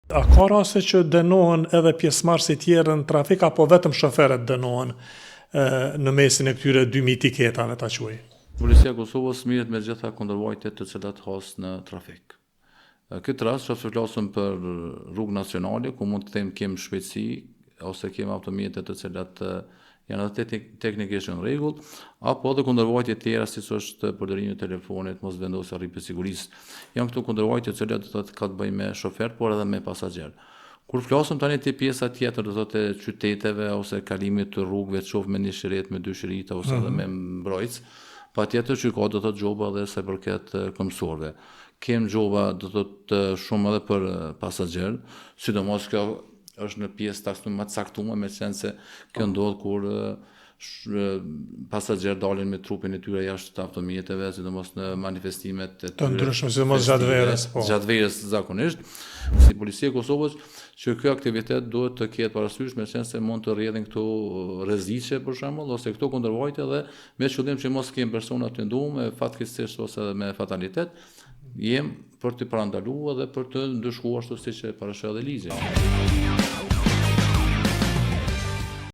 A ka raste që dënohen edhe pjesëmarrësit tjerë në trafik apo vetëm shoferët dënohen në mesin e këtyre 2000 tiketave ta quaj? Policia e Kosovës mirët me gjitha kundërvajtjet të cilat has në trafik. Këtë rast që flasëm për rrugë nacionale, ku mund të them kem shpejtësi, ose kem automjete të cilat janë edhe teknikisht në rregull, apo edhe kundërvajtje tjera siç është përdorimi i telefonit, mos vendosja rripë sigurisë. Janë këto kundërvajtje të cilat do të thotë ka të bëjë me shofer, por edhe me pasager. Kur flasëm tani te pjesa tjetër, do thotë qyteteve ose kalimit të rrugëve, qoftë me një shiret, me dy shirita ose edhe me mbrojtës, patjetër që ka do thotë gjoba edhe sa përket këmbësorëve. Kem gjoba do thotë shumë edhe për pasager, sidomos kjo është në pjesë më të caktuar, me qenë se kjo ndodh kur pasager dalin me trupin e tyre jashtë automjeteve, sidomos në manifestimet e të ndryshme, sidomos gjatë verës, po. Gjatë verës zakonisht, si Policia e Kosovës, që ky aktivitet duhet të ketë parasysh, me qenë se mund të rrjedhin këto rreziqe për shembull, ose këto kundërvajtje dhe me qëllim që mos kemë persona të nduar fatkeqësisht ose me fatalitet, jem për të parandaluar dhe për të ndëshkuar ashtu siç e parashë dhe ligji.